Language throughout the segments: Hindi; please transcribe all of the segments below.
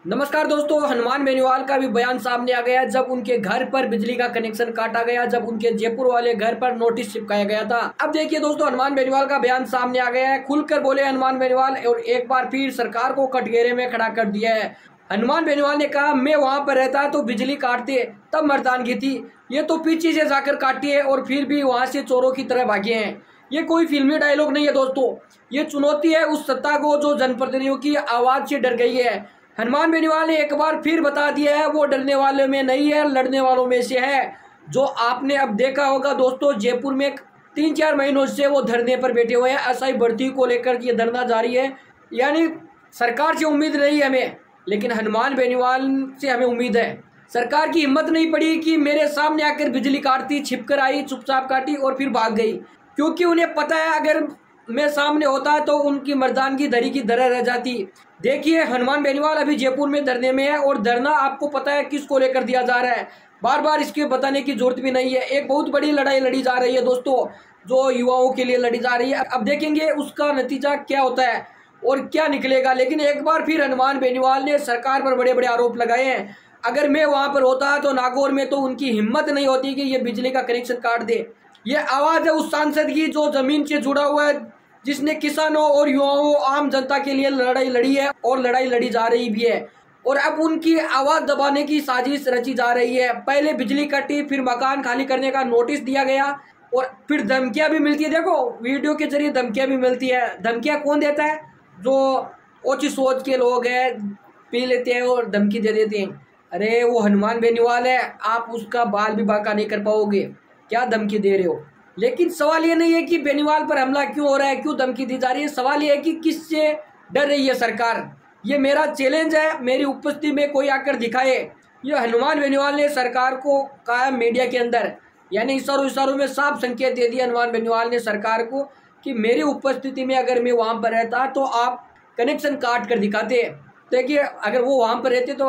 नमस्कार दोस्तों, हनुमान बेनीवाल का भी बयान सामने आ गया जब उनके घर पर बिजली का कनेक्शन काटा गया, जब उनके जयपुर वाले घर पर नोटिस चिपकाया गया था। अब देखिए दोस्तों, हनुमान बेनीवाल का बयान सामने आ गया है। खुलकर बोले हनुमान बेनीवाल और एक बार फिर सरकार को कटघरे में खड़ा कर दिया है। हनुमान बेनीवाल ने कहा, मैं वहां पर रहता तो बिजली काटते तब मर्दानगी थी, ये तो पीछे से जाकर काटी है और फिर भी वहां से चोरों की तरह भागे हैं। ये कोई फिल्मी डायलॉग नहीं है दोस्तों, ये चुनौती है उस सत्ता को जो जनप्रतिनिधियों की आवाज से डर गई है। हनुमान बेनीवाल ने एक बार फिर बता दिया है, वो डरने वालों में नहीं है, लड़ने वालों में से है। जो आपने अब देखा होगा दोस्तों, जयपुर में 3-4 महीनों से वो धरने पर बैठे हुए हैं। एसआई भर्ती को लेकर ये धरना जारी है। यानी सरकार से उम्मीद नहीं है हमें, लेकिन हनुमान बेनीवाल से हमें उम्मीद है। सरकार की हिम्मत नहीं पड़ी कि मेरे सामने आकर बिजली काटती, छिपकर आई, चुपचाप काटी और फिर भाग गई, क्योंकि उन्हें पता है अगर मैं सामने होता तो उनकी मर्दानगी धरी की धरा रह जाती। देखिए, हनुमान बेनीवाल अभी जयपुर में धरने में है और धरना आपको पता है किसको लेकर दिया जा रहा है। बार बार इसके बताने की जरूरत भी नहीं है। एक बहुत बड़ी लड़ाई लड़ी जा रही है दोस्तों, जो युवाओं के लिए लड़ी जा रही है। अब देखेंगे उसका नतीजा क्या होता है और क्या निकलेगा। लेकिन एक बार फिर हनुमान बेनीवाल ने सरकार पर बड़े बड़े आरोप लगाए हैं। अगर मैं वहां पर होता तो नागौर में, तो उनकी हिम्मत नहीं होती कि ये बिजली का कनेक्शन काट दे। ये आवाज है उस सांसद की जो जमीन से जुड़ा हुआ है, जिसने किसानों और युवाओं, आम जनता के लिए लड़ाई लड़ी है और लड़ाई लड़ी जा रही भी है। और अब उनकी आवाज दबाने की साजिश रची जा रही है। पहले बिजली कटी, फिर मकान खाली करने का नोटिस दिया गया और फिर धमकियां भी मिलती है। देखो, वीडियो के जरिए धमकियां भी मिलती है। धमकियां कौन देता है? जो ओछी सोच के लोग हैं, पी लेते हैं और धमकी दे देते हैं। अरे वो हनुमान बेनीवाल है, आप उसका बाल भी बांका नहीं कर पाओगे, क्या धमकी दे रहे हो। लेकिन सवाल ये नहीं है कि बेनीवाल पर हमला क्यों हो रहा है, क्यों धमकी दी जा रही है। सवाल ये है कि किससे डर रही है सरकार। ये मेरा चैलेंज है, मेरी उपस्थिति में कोई आकर दिखाए। ये हनुमान बेनीवाल ने सरकार को कहा मीडिया के अंदर, यानी इशारों में साफ संकेत दे दिया हनुमान बेनीवाल ने सरकार को कि मेरी उपस्थिति में अगर मैं वहां पर रहता तो आप कनेक्शन काट कर दिखाते। देखिए, अगर वो वहां पर रहते तो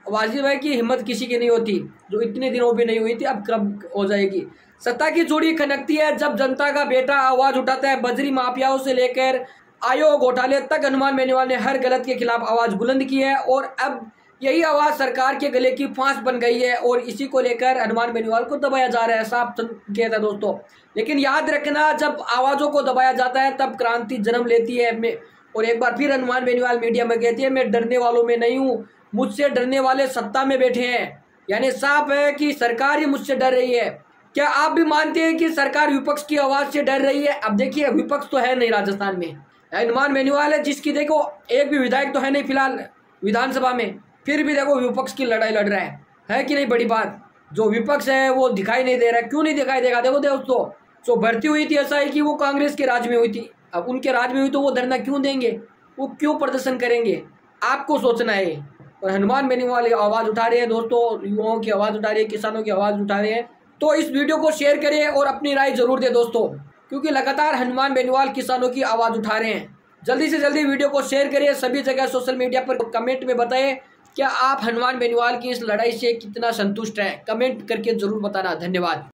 वाजिब है कि हिम्मत किसी की नहीं होती, जो इतने दिनों भी नहीं हुई थी, अब कब हो जाएगी। सत्ता की चूड़ी खनकती है जब जनता का बेटा आवाज उठाता है। बजरी माफियाओं से लेकर आयोग घोटाले तक हनुमान बेनीवाल ने हर गलत के खिलाफ आवाज बुलंद की है और अब यही आवाज सरकार के गले की फांस बन गई है और इसी को लेकर हनुमान बेनीवाल को दबाया जा रहा है। साफ संकेत है दोस्तों। लेकिन याद रखना, जब आवाजों को दबाया जाता है तब क्रांति जन्म लेती है। और एक बार फिर हनुमान बेनीवाल मीडिया में कहती है, मैं डरने वालों में नहीं हूँ, मुझसे डरने वाले सत्ता में बैठे हैं। यानी साफ है कि सरकार ही मुझसे डर रही है। क्या आप भी मानते हैं कि सरकार विपक्ष की आवाज से डर रही है? अब देखिए, विपक्ष तो है नहीं राजस्थान में, हनुमान बेनीवाल है, जिसकी देखो एक भी विधायक तो है नहीं फिलहाल विधानसभा में, फिर भी देखो विपक्ष की लड़ाई लड़ रहा है कि नहीं। बड़ी बात, जो विपक्ष है वो दिखाई नहीं दे रहा है। क्यों नहीं दिखाई देगा? देखो दोस्तों, जो भर्ती हुई थी एसआई की, वो कांग्रेस के राज में हुई थी। अब उनके राज में हुई तो वो धरना क्यों देंगे, वो क्यों प्रदर्शन करेंगे? आपको सोचना है। और हनुमान बेनीवाल आवाज उठा रहे हैं दोस्तों, युवाओं की आवाज उठा रहे हैं, किसानों की आवाज उठा रहे हैं। तो इस वीडियो को शेयर करिए और अपनी राय जरूर दें दोस्तों, क्योंकि लगातार हनुमान बेनीवाल किसानों की आवाज उठा रहे हैं। जल्दी से जल्दी वीडियो को शेयर करिए, सभी जगह सोशल मीडिया पर कमेंट में बताएं क्या आप हनुमान बेनीवाल की इस लड़ाई से कितना संतुष्ट हैं। कमेंट करके जरूर बताना। धन्यवाद।